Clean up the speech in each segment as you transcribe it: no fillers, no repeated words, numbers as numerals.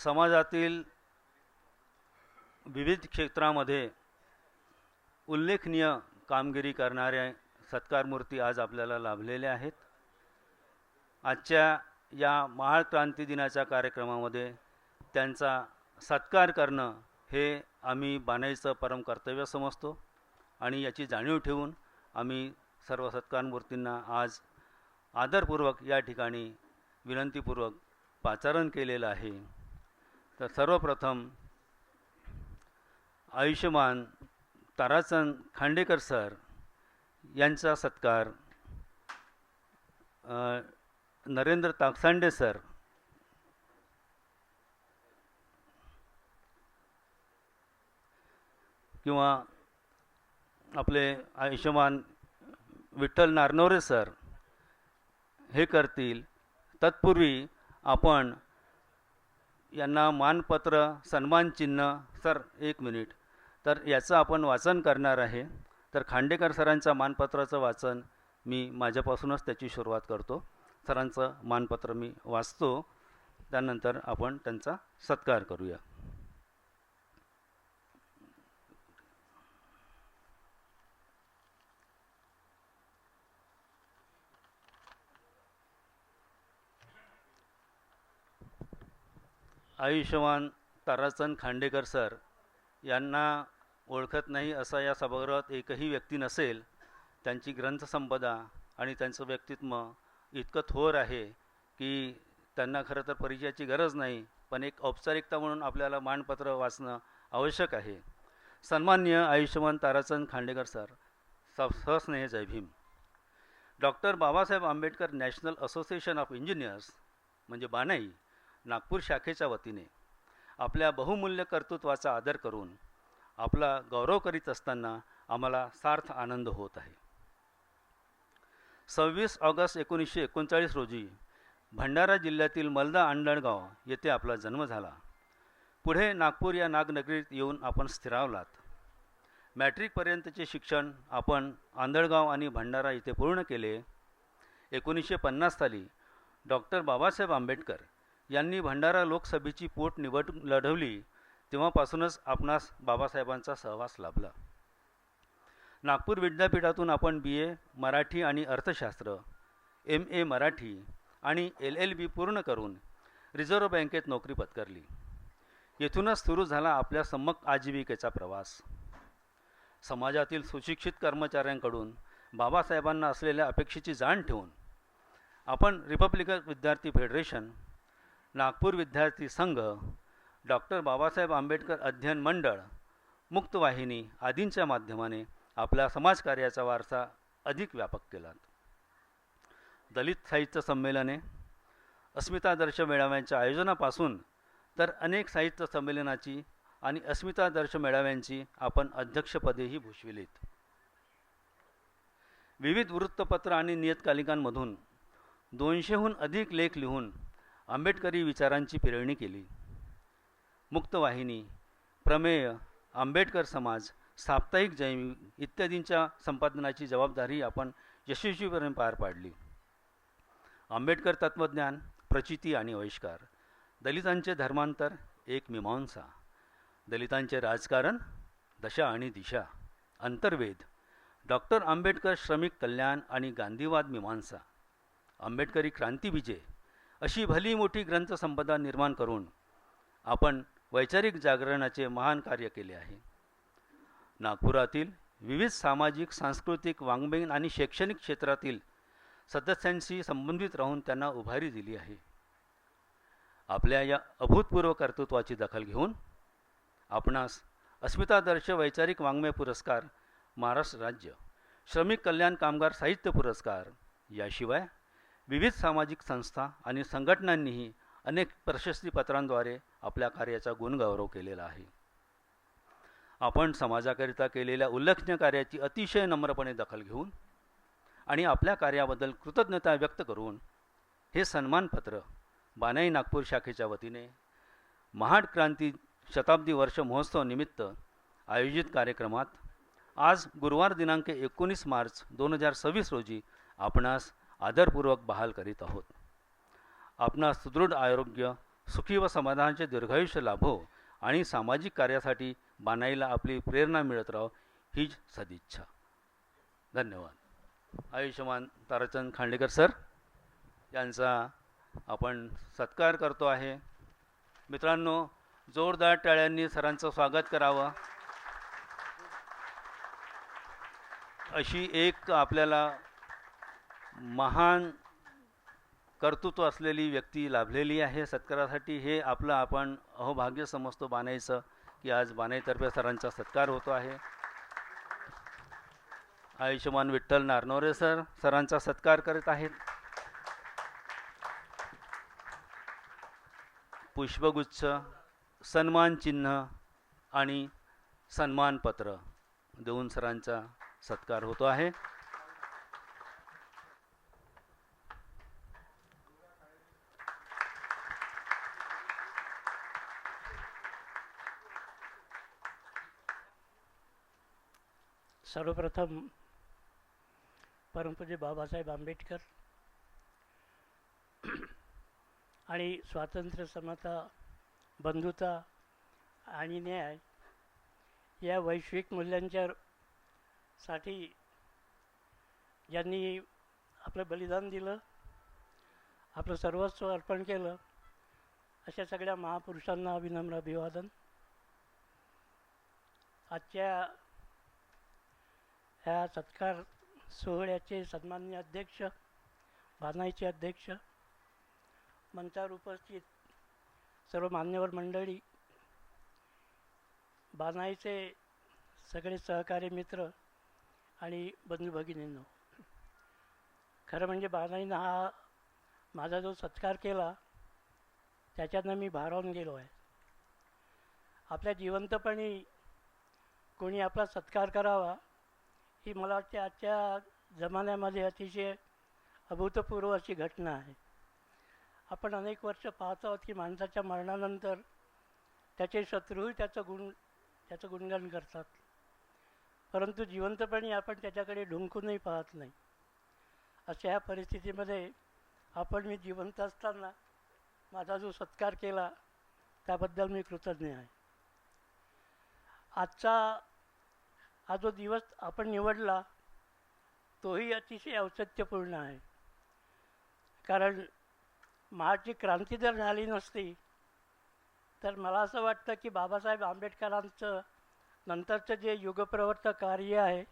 समाजातील विविध क्षेत्रामध्ये उल्लेखनीय कामगिरी करणारे सत्कारमूर्ती आज आपल्याला लाभलेले आहेत. आजच्या या महाळ क्रांती दिनाच्या कार्यक्रमामध्ये त्यांचा सत्कार करणं हे आम्ही बाणाईचं परम कर्तव्य समजतो आणि याची जाणीव ठेवून आम्ही सर्व सत्कारमूर्तींना आज आदरपूर्वक या ठिकाणी विनंतीपूर्वक पाचारण केलेलं आहे. तर सर्वप्रथम आयुष्यमान ताराचंद खांडेकर सर यांचा सत्कार नरेंद्र ताकसांडे सर, किंवा आपले आयुष्यमान विठ्ठल नारनवरे सर हे करतील. तत्पूर्वी आपण यांना मानपत्र सन्मानचिन्ह सर एक मिनिट, तर याचं आपण वाचन करणार आहे. तर खांडेकर सरांच्या मानपत्राचं वाचन मी माझ्यापासूनच त्याची सुरुवात करतो. सरांचं मानपत्र मी वाचतो, त्यानंतर आपण त्यांचा सत्कार करूया. आयुष्यमान ताराचंद खांडेकर सर यांना ओळखत नाही असा या सभागृहात एकही व्यक्ती नसेल. त्यांची ग्रंथसंपदा आणि त्यांचं व्यक्तित्व इतकं थोर आहे की त्यांना खरं तर परिचयाची गरज नाही, पण एक औपचारिकता म्हणून आपल्याला मानपत्र वाचणं आवश्यक आहे. सन्माननीय आयुष्यमान ताराचंद खांडेकर सर, सहस्नेह Jai Bhim. Doctor Babasaheb Ambedkar national association of engineers म्हणजे बाणाई नागपूर शाखेच्या वतीने आपल्या बहुमूल्य कर्तृत्वाचा आदर करून आपला गौरव करीत असताना आम्हाला सार्थ आनंद होत आहे. 26 ऑगस्ट 1939 रोजी भंडारा जिल्ह्यातील मलदा आंधळगाव येथे आपला जन्म झाला. पुढे नागपूर या नागनगरीत येऊन आपण स्थिरावलात. मॅट्रिकपर्यंतचे शिक्षण आपण आंधळगाव आणि भंडारा येथे पूर्ण केले. 1950 साली डॉक्टर बाबासाहेब आंबेडकर यांनी भंडारा लोकसभेची पोटनिवडणूक लढवली. तेव्हापासूनच आपणास बाबासाहेबांचा सहवास लाभला. नागपूर विद्यापीठातून आपण BA मराठी आणि अर्थशास्त्र, MA मराठी आणि LLB पूर्ण करून रिझर्व्ह बँकेत नोकरी पत्करली. येथूनच सुरू झाला आपल्या सम्यक आजीविकेचा प्रवास. समाजातील सुशिक्षित कर्मचाऱ्यांकडून बाबासाहेबांना असलेल्या अपेक्षेची जाण ठेवून आपण रिपब्लिकन विद्यार्थी फेडरेशन, नागपूर विद्यार्थी संघ, डॉक्टर बाबासाहेब आंबेडकर अध्ययन मंडळ, मुक्तवाहिनी आदींच्या माध्यमाने आपल्या समाजकार्याचा वारसा अधिक व्यापक केला. दलित साहित्य संमेलने, अस्मितादर्श मेळाव्यांच्या आयोजनापासून तर अनेक साहित्य संमेलनाची आणि अस्मितादर्श मेळाव्यांची आपण अध्यक्षपदेही भूषविलीत. विविध वृत्तपत्र आणि नियतकालिकांमधून 200हून अधिक लेख लिहून आंबेडकरी विचारांची पेरणी केली. मुक्तवाहिनी, प्रमेय, आंबेडकर समाज, साप्ताहिक जैन इत्यादींच्या संपादनाची जबाबदारी आपण यशस्वीपणे पार पाडली. आंबेडकर तत्त्वज्ञान, प्रचिती आणि आविष्कार, दलितांचे धर्मांतर, एक मीमांसा, दलितांचे राजकारण, दशा आणि दिशा, अंतर्वेद, डॉक्टर आंबेडकर श्रमिक कल्याण आणि गांधीवाद मीमांसा, आंबेडकरी क्रांती विजय अशी भली मोठी ग्रंथसंपदा निर्माण करून आपण वैचारिक जागरणाचे महान कार्य केले आहे. नागपुरातील विविध सामाजिक, सांस्कृतिक, वाङ्मयीन आणि शैक्षणिक क्षेत्रातील सदस्यांशी संबंधित राहून त्यांना उभारी दिली आहे. आपल्या या अभूतपूर्व कर्तृत्वाची दखल घेऊन आपणास अस्मितादर्श वैचारिक वाङ्मय पुरस्कार, महाराष्ट्र राज्य श्रमिक कल्याण कामगार साहित्य पुरस्कार, याशिवाय विविध सामाजिक संस्था आणि संघटनांनीही अनेक प्रशस्तीपत्रांद्वारे आपल्या कार्याचा गुणगौरव केलेला आहे. आपण समाजाकरिता केलेल्या उल्लेखनीय कार्याची अतिशय नम्रपणे दखल घेऊन आणि आपल्या कार्याबद्दल कृतज्ञता व्यक्त करून हे सन्मानपत्र बाणाई नागपूर शाखेच्या वतीने महाड क्रांती शताब्दी वर्ष महोत्सव निमित्त आयोजित कार्यक्रमात आज गुरुवार दिनांक 19 मार्च 2026 रोजी आपणास आदरपूर्वक बहाल करीत आहोत. आपणास सुदृढ आरोग्य, सुखी व समाधानाचे दीर्घायुष्य लाभो आणि सामाजिक कार्यासाठी बानाईला आपली प्रेरणा मिळत राहो हीच सदिच्छा. धन्यवाद. आयुष्यमान ताराचंद खांडेकर सर यांचा आपण सत्कार करतो आहे. मित्रांनो, जोरदार टाळ्यांनी सरांचं स्वागत करावं. अशी एक आपल्याला महान कर्तृत्व असलेली व्यक्ती लाभलेली आहे सत्कारासाठी. हे आपलं आपण अहोभाग्य समजतो बानाईचं, की आज बानाईतर्फे सरांचा सत्कार होतो आहे. आयुष्यमान विठ्ठल नारनवरे सर सरांचा सत्कार करत आहेत. पुष्पगुच्छ, सन्मान चिन्ह आणि सन्मानपत्र देऊन सरांचा सत्कार होतो आहे. सर्वप्रथम परमपूज्य बाबासाहेब आंबेडकर आणि स्वातंत्र्य, समता, बंधुता आणि न्याय या वैश्विक मूल्यांच्या साठी ज्यांनी आपलं बलिदान दिलं, आपलं सर्वस्व अर्पण केलं, अशा सगळ्या महापुरुषांना विनम्र अभिवादन. आजच्या ह्या सत्कार सोहळ्याचे सन्माननीय अध्यक्ष, बानाईचे अध्यक्ष, मंचावर उपस्थित सर्व मान्यवर मंडळी, बानाईचे सगळे सहकारी मित्र आणि बंधू भगिनींनो, खरं म्हणजे बानाईनं हा माझा जो सत्कार केला त्याच्यानं मी भारावून गेलो आहे. आपल्या जिवंतपणी कोणी आपला सत्कार करावा ही मला वाटते आजच्या जमान्यामध्ये अतिशय अभूतपूर्व अशी घटना आहे. आपण अनेक वर्ष पाहतो आहोत की माणसाच्या मरणानंतर त्याचे शत्रूही त्याचं गुणगान करतात, परंतु जिवंतपणी आपण त्याच्याकडे ढुंकूनही पाहत नाही. अशा ह्या परिस्थितीमध्ये आपण मी जिवंत असताना माझा जो सत्कार केला त्याबद्दल मी कृतज्ञ आहे. आजचा हा जो दिवस आपण निवडला तोही अतिशय औचित्यपूर्ण आहे. कारण महाराष्ट्राची क्रांती जर झाली नसती तर मला असं वाटतं की बाबासाहेब आंबेडकरांचं नंतरचं जे युगप्रवर्तक कार्य आहे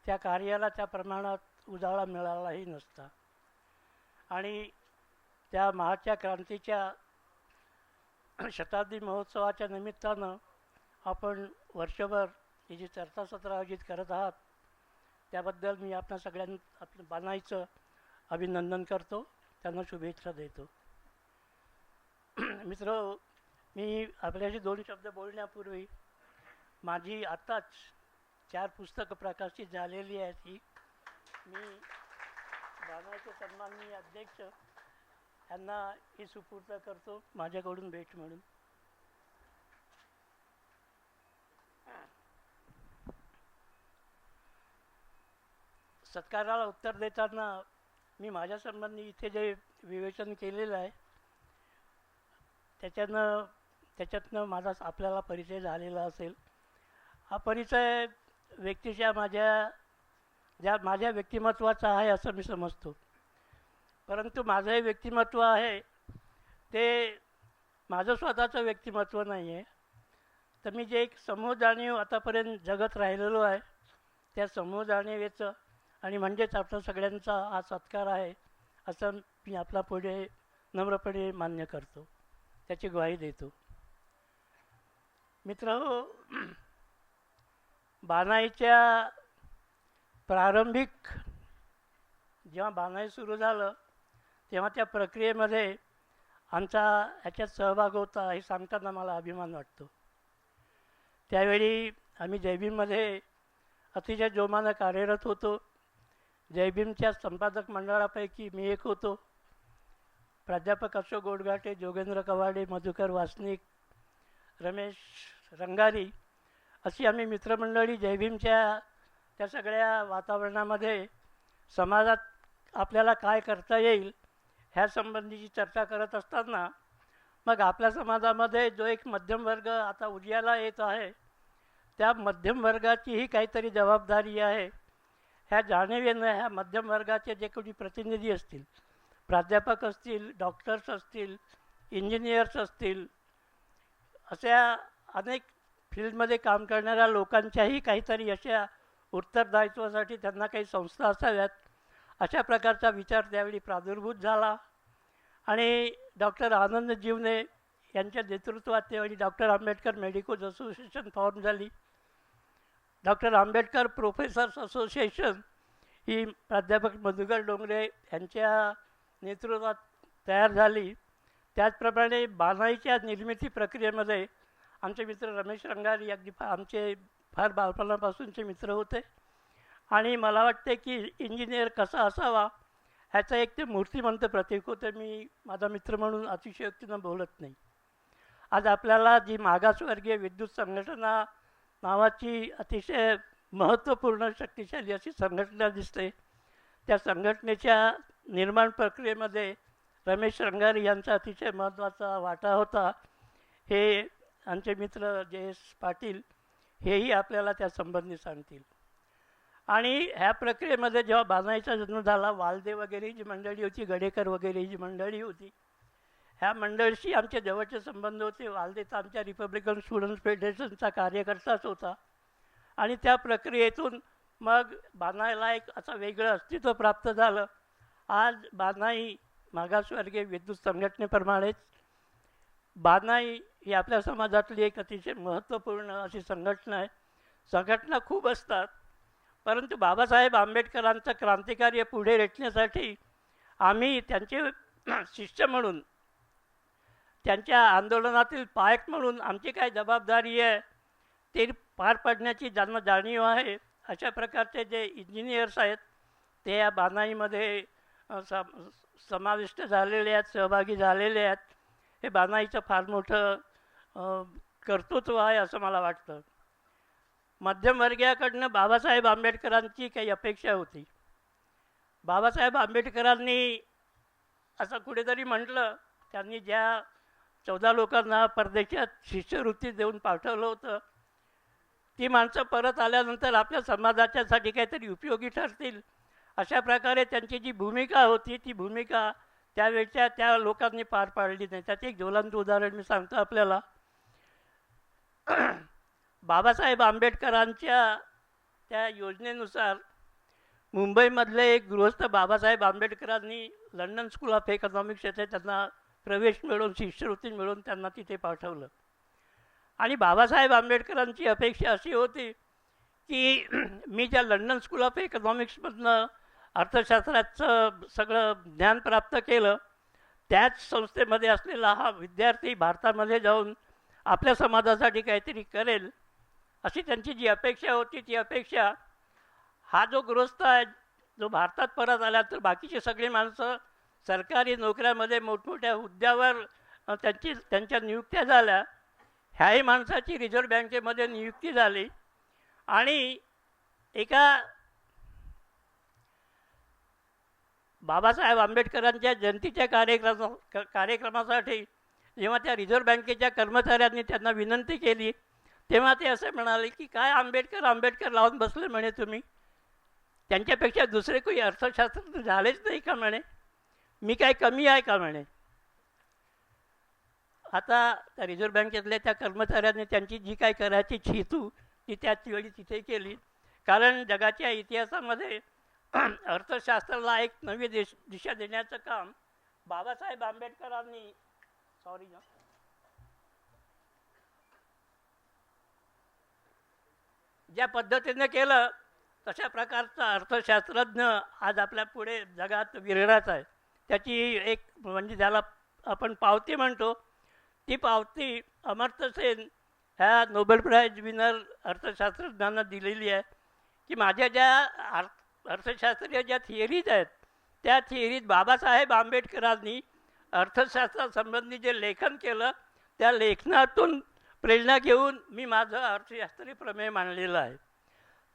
त्या कार्याला त्या प्रमाणात उजाळा मिळालाही नसता. आणि त्या महाराष्ट्राच्या क्रांतीच्या शताब्दी महोत्सवाच्या निमित्तानं आपण वर्षभर ही जी चर्चासत्र आयोजित करत आहात त्याबद्दल मी आपल्या आपलं बानाईचं अभिनंदन करतो, त्यांना शुभेच्छा देतो. मित्र, मी आपल्याशी 2 शब्द बोलण्यापूर्वी माझी आत्ताच 4 पुस्तकं प्रकाशित झालेली आहेत ही मी बानाईचे सन्माननीय अध्यक्ष यांना ही सुपूर्द करतो माझ्याकडून भेट म्हणून. सत्काराला उत्तर देताना मी माझ्या संबंधी इथे जे विवेचन केलेलं आहे त्याच्यातनं माझा आपल्याला परिचय झालेला असेल. हा परिचय व्यक्तीच्या माझ्या व्यक्तिमत्वाचा आहे असं मी समजतो, परंतु माझं हे व्यक्तिमत्व आहे ते माझं स्वतःचं व्यक्तिमत्व नाही आहे. तर मी जे एक समूह जाणीव आतापर्यंत जगत राहिलेलो आहे त्या समूह जाणीवेचं आणि म्हणजेच आपला सगळ्यांचा हा सत्कार आहे असं मी आपला पुढे नम्रपणे मान्य करतो, त्याची ग्वाही देतो. मित्रहो, बानाईच्या प्रारंभिक जेव्हा बानाई सुरू झालं तेव्हा त्या प्रक्रियेमध्ये आमचा ह्याच्यात सहभाग होता हे सांगताना मला अभिमान वाटतो. त्यावेळी आम्ही जयभीममध्ये अतिशय जोमानं कार्यरत होतो. जयभीमच्या संपादक मंडळापैकी मी एक होतो. प्राध्यापक अशोक गोडघाटे, जोगेंद्र कवाडे, मधुकर वासनिक, रमेश रंगारी अशी आम्ही मित्रमंडळी जयभीमच्या त्या सगळ्या वातावरणामध्ये समाजात आपल्याला काय करता येईल ह्या संबंधीची चर्चा करत असताना मग आपल्या समाजामध्ये जो एक मध्यम वर्ग आता उदयाला येत आहे, त्या मध्यम वर्गाचीही काहीतरी जबाबदारी आहे. ह्या जाणीवेनं ह्या मध्यम वर्गाचे जे कोणी प्रतिनिधी असतील, प्राध्यापक असतील, डॉक्टर्स असतील, इंजिनियर्स असतील, अशा अनेक फील्डमध्ये काम करणाऱ्या लोकांच्याही काहीतरी अशा उत्तरदायित्वासाठी त्यांना काही संस्था असाव्यात, अशा प्रकारचा विचार त्यावेळी प्रादुर्भूत झाला. आणि डॉक्टर आनंद जीवने यांच्या नेतृत्वात त्यावेळी doctor Ambedkar medical association form झाली. डॉक्टर आंबेडकर प्रोफेसर्स असोसिएशन ही प्राध्यापक मधुकर डोंगरे यांच्या नेतृत्वात तयार झाली. त्याचप्रमाणे बाणाईच्या निर्मिती प्रक्रियेमध्ये आमचे मित्र रमेश रंगारी अगदी आमचे फार बालपणापासूनचे मित्र होते. आणि मला वाटते की इंजिनियर कसा असावा ह्याचं एक ते मूर्तिमंत प्रतीक होते. मी माझा मित्र म्हणून अतिशयोक्तीनं बोलत नाही. आज आपल्याला जी मागासवर्गीय विद्युत संघटना नावाची अतिशय महत्त्वपूर्ण शक्तिशाली अशी संघटना दिसते, त्या संघटनेच्या निर्माण प्रक्रियेमध्ये रमेश रंगारी यांचा अतिशय महत्त्वाचा वाटा होता. हे आमचे मित्र जे.एस. पाटील हेही आपल्याला त्या संबंधी सांगतील. आणि ह्या प्रक्रियेमध्ये जेव्हा बाणाईचा जन्म झाला, वालदे वगैरे जी मंडळी होती, गडेकर वगैरे जी मंडळी होती, ह्या मंडळीशी आमचे जवळचे संबंध होते. वालदेचा आमच्या रिपब्लिकन स्टुडंट्स फेडरेशनचा कार्यकर्ताच होता. आणि त्या प्रक्रियेतून मग बाणाईला एक असं वेगळं अस्तित्व प्राप्त झालं. आज बाणाई मागासवर्गीय विद्युत संघटनेप्रमाणेच बाणाई ही आपल्या समाजातली एक अतिशय महत्त्वपूर्ण अशी संघटना आहे. संघटना खूप असतात, परंतु बाबासाहेब आंबेडकरांचं क्रांतिकार्य पुढे रेटण्यासाठी आम्ही त्यांचे शिष्य म्हणून, त्यांच्या आंदोलनातील पायक म्हणून आमची काय जबाबदारी आहे ते पार पाडण्याची ज्यांना जाणीव आहे, अशा प्रकारचे जे इंजिनियर्स आहेत ते या बाणाईमध्ये समाविष्ट झालेले आहेत, सहभागी झालेले आहेत. हे बाणाईचं फार मोठं कर्तृत्व आहे असं मला वाटतं. मध्यमवर्गीयाकडनं बाबासाहेब आंबेडकरांची काही अपेक्षा होती. बाबासाहेब आंबेडकरांनी असं कुठेतरी म्हटलं, त्यांनी ज्या 14 लोकांना परदेशात शिष्यवृत्ती देऊन पाठवलं होतं, ती माणसं परत आल्यानंतर आपल्या समाजाच्यासाठी काहीतरी उपयोगी ठरतील, अशा प्रकारे त्यांची जी भूमिका होती ती भूमिका त्यावेळच्या त्या लोकांनी पार पाडली नाही. त्याचे एक ज्वलंत उदाहरण मी सांगतो आपल्याला. बाबासाहेब आंबेडकरांच्या त्या योजनेनुसार मुंबईमधले एक गृहस्थ बाबासाहेब आंबेडकरांनी लंडन स्कूल ऑफ इकॉनॉमिक्स येथे त्यांना प्रवेश मिळवून शिष्यवृत्ती मिळवून त्यांना तिथे पाठवलं. आणि बाबासाहेब आंबेडकरांची अपेक्षा अशी होती की मी ज्या लंडन स्कूल ऑफ इकॉनॉमिक्समधनं अर्थशास्त्राचं सगळं ज्ञान प्राप्त केलं, त्याच संस्थेमध्ये असलेला हा विद्यार्थी भारतामध्ये जाऊन आपल्या समाजासाठी काहीतरी करेल, अशी त्यांची जी अपेक्षा होती. ती अपेक्षा हा जो गृहस्थ आहे, जो भारतात परत आला, तर बाकीची सगळी माणसं सरकारी नोकऱ्यामध्ये मोठमोठ्या हुद्द्यावर त्यांच्या नियुक्त्या झाल्या. ह्याही माणसाची रिझर्व्ह बँकेमध्ये नियुक्ती झाली. आणि एका बाबासाहेब आंबेडकरांच्या जयंतीच्या कार्यक्रमासाठी जेव्हा त्या रिझर्व्ह बँकेच्या कर्मचाऱ्यांनी त्यांना विनंती केली, तेव्हा ते असे म्हणाले की काय आंबेडकर लावून बसले म्हणे तुम्ही, त्यांच्यापेक्षा दुसरे कोणी अर्थशास्त्र झालेच नाही का म्हणे, मी काय कमी आहे का म्हणे. आता त्या रिझर्व्ह बँकेतल्या त्या कर्मचाऱ्यांनी त्यांची जी काय करायची हेतू ती त्याच वेळी तिथे केली. कारण जगाच्या इतिहासामध्ये अर्थशास्त्राला एक नवी दिशा देण्याचं काम बाबासाहेब आंबेडकरांनी ज्या पद्धतीने केलं, तशा प्रकारचा अर्थशास्त्रज्ञ आज आपल्या पुढे जगात विरळाच आहे. त्याची एक म्हणजे ज्याला आपण पावती म्हणतो, ती पावती अमर्त्य सेन ह्या नोबेल प्राईज विनर अर्थशास्त्रज्ञांना दिलेली आहे की माझ्या ज्या अर्थशास्त्रीय ज्या थिअरीज आहेत, त्या थिअरीत बाबासाहेब आंबेडकरांनी अर्थशास्त्रासंबंधी जे लेखन केलं, त्या लेखनातून प्रेरणा घेऊन मी माझं अर्थशास्त्रीय प्रमेय मांडलेलं आहे.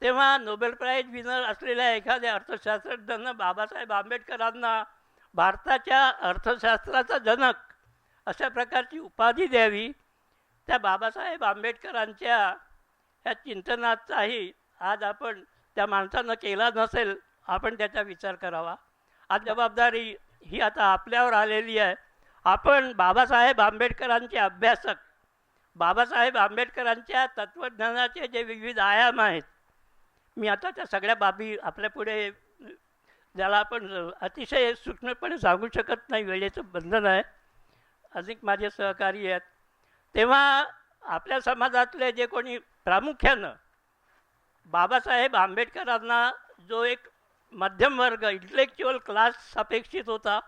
तेव्हा नोबेल प्राईज विनर असलेल्या एखाद्या अर्थशास्त्रज्ञांना बाबासाहेब आंबेडकरांना भारताच्या अर्थशास्त्राचा जनक अशा प्रकारची उपाधी द्यावी. त्या बाबासाहेब आंबेडकरांच्या ह्या चिंतनाचाही आज आपण त्या माणसानं केला नसेल, आपण त्याचा विचार करावा. आज जबाबदारी ही आता आपल्यावर आलेली आहे. आपण बाबासाहेब आंबेडकरांचे अभ्यासक, बाबासाहेब आंबेडकरांच्या तत्त्वज्ञानाचे जे विविध आयाम आहेत, मी आता त्या सगळ्या बाबी आपल्यापुढे ज्याला आपण अतिशय सूक्ष्मपणे सांगू शकत नाही, वेळेचं बंधन आहे. अधिक माझे सहकारी आहेत. तेव्हा आपल्या समाजातले जे कोणी प्रामुख्यानं बाबासाहेब आंबेडकरांना जो एक मध्यम वर्ग इंटलेक्च्युअल क्लास अपेक्षित होता,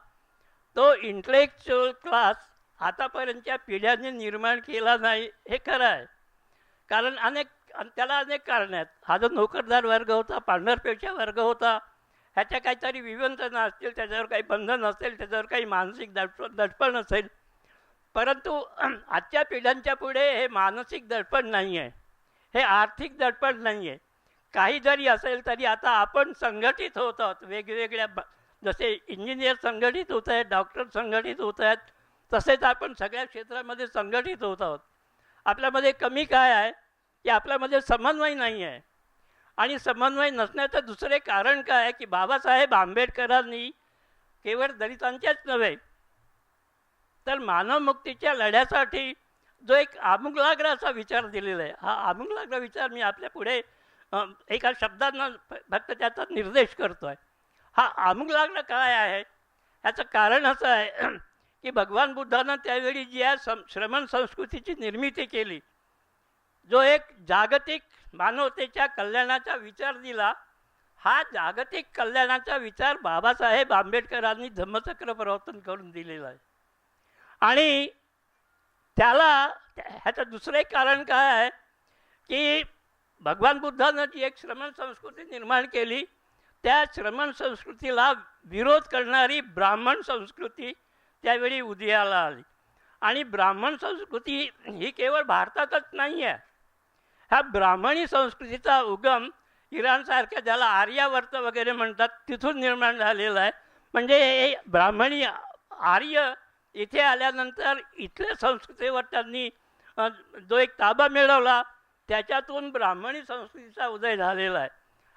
तो इंटलेक्च्युअल क्लास आतापर्यंतच्या पिढ्यांनी निर्माण केला नाही, हे खरं आहे. कारण त्याला अनेक कारणं आहेत. हा जो नोकरदार वर्ग होता, पांढरपेशा वर्ग होता, ह्याच्या काहीतरी विवंचनं असतील, त्याच्यावर काही बंधन असेल, त्याच्यावर काही मानसिक दडपण असेल. परंतु आजच्या पिढ्यांच्या पुढे हे मानसिक दडपण नाही आहे, हे आर्थिक दडपण नाही आहे. काही जरी असेल तरी आता आपण संघटित होत आहोत. वेगवेगळ्या जसे इंजिनियर संघटित होत आहेत, डॉक्टर संघटित होत आहेत, तसेच आपण सगळ्या क्षेत्रामध्ये संघटित होत आहोत. आपल्यामध्ये कमी काय आहे की आपल्यामध्ये समन्वय नाही आहे. आणि समन्वय नसण्याचं दुसरे कारण काय आहे की बाबासाहेब आंबेडकरांनी केवळ दलितांच्याच नव्हे तर मानवमुक्तीच्या लढ्यासाठी जो एक आमूलाग्र असा विचार दिलेला आहे, हा आमूलाग्र विचार मी आपल्या पुढे एका शब्दांना फक्त त्याचा निर्देश करतो आहे. हा आमूलाग्र काय आहे, ह्याचं कारण असं आहे की भगवान बुद्धानं त्यावेळी जी आहे श्रमण संस्कृतीची निर्मिती केली, जो एक जागतिक मानवतेच्या कल्याणाचा विचार दिला, हा जागतिक कल्याणाचा विचार बाबासाहेब आंबेडकरांनी धम्मचक्र प्रवर्तन करून दिलेला आहे. आणि त्याला ह्याचं दुसरं एक कारण काय आहे की भगवान बुद्धानं जी एक श्रमण संस्कृती निर्माण केली, त्या श्रमण संस्कृतीला विरोध करणारी ब्राह्मण संस्कृती त्यावेळी उदयाला आली. आणि ब्राह्मण संस्कृती ही केवळ भारतातच नाही आहे. ह्या ब्राह्मणी संस्कृतीचा उगम इराणसारख्या, ज्याला आर्यावर्त वगैरे म्हणतात, तिथून निर्माण झालेला आहे. म्हणजे हे ब्राह्मणी आर्य इथे आल्यानंतर इथल्या संस्कृतीवर त्यांनी जो एक ताबा मिळवला, त्याच्यातून ब्राह्मणी संस्कृतीचा उदय झालेला आहे.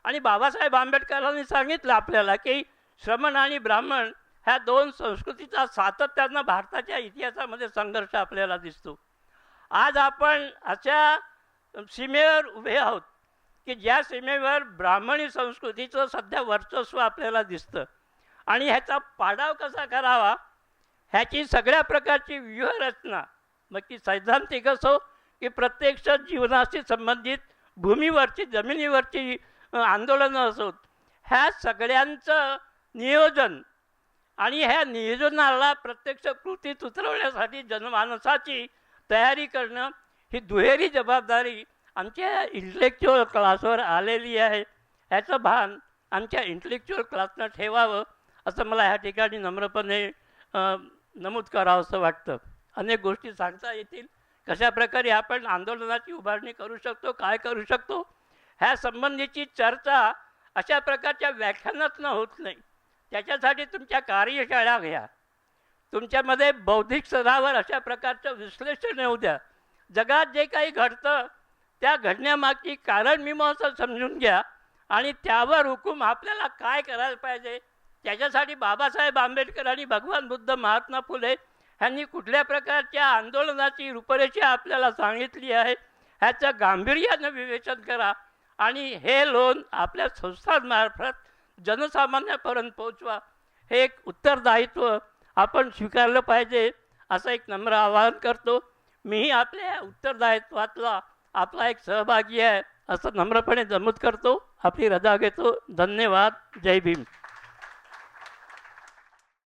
आणि बाबासाहेब आंबेडकरांनी सांगितलं आपल्याला की श्रमण आणि ब्राह्मण ह्या दोन संस्कृतीचा सातत्यानं भारताच्या इतिहासामध्ये संघर्ष आपल्याला दिसतो. आज आपण अशा सीमेवर उभे आहोत की ज्या सीमेवर ब्राह्मणी संस्कृतीचं सध्या वर्चस्व आपल्याला दिसतं. आणि ह्याचा पाडाव कसा करावा, ह्याची सगळ्या प्रकारची व्यूहरचना, मग ती सैद्धांतिक असो की प्रत्यक्ष जीवनाशी संबंधित भूमीवरची, जमिनीवरची आंदोलनं असोत, ह्या सगळ्यांचं नियोजन आणि ह्या नियोजनाला प्रत्यक्ष कृतीत उतरवण्यासाठी जनमानसाची तयारी करणं, ही दुहेरी जबाबदारी आमच्या इंटलेक्च्युअल क्लासवर आलेली आहे. ह्याचं भान आमच्या इंटलेक्च्युअल क्लासनं ठेवावं, असं मला ह्या ठिकाणी नम्रपणे नमूद करावं असं वाटतं. अनेक गोष्टी सांगता येतील, कशा प्रकारे आपण आंदोलनाची उभारणी करू शकतो, काय करू शकतो, ह्या संबंधीची चर्चा अशा प्रकारच्या व्याख्यानातनं होत नाही. त्याच्यासाठी तुमच्या कार्यशाळा घ्या, तुमच्यामध्ये बौद्धिक स्तरावर अशा प्रकारचं विश्लेषण येऊ द्या. जगात जे काही घडतं त्या घडण्यामागची कारणमीमांसा समजून घ्या आणि त्यावर हुकूम आपल्याला काय करायला पाहिजे, त्याच्यासाठी बाबासाहेब आंबेडकर आणि भगवान बुद्ध, महात्मा फुले ह्यांनी कुठल्या प्रकारच्या आंदोलनाची रूपरेषा आपल्याला सांगितली आहे, ह्याचं गांभीर्यानं विवेचन करा आणि हे लोन आपल्या संस्थांमार्फत जनसामान्यापर्यंत पोहोचवा. हे एक उत्तरदायित्व आपण स्वीकारलं पाहिजे, असं एक नम्र आवाहन करतो. मीही आपल्या उत्तरदायित्वातला आपला एक सहभागी आहे असं नम्रपणे नमूद करतो. आपली रजा घेतो. धन्यवाद. जय भीम.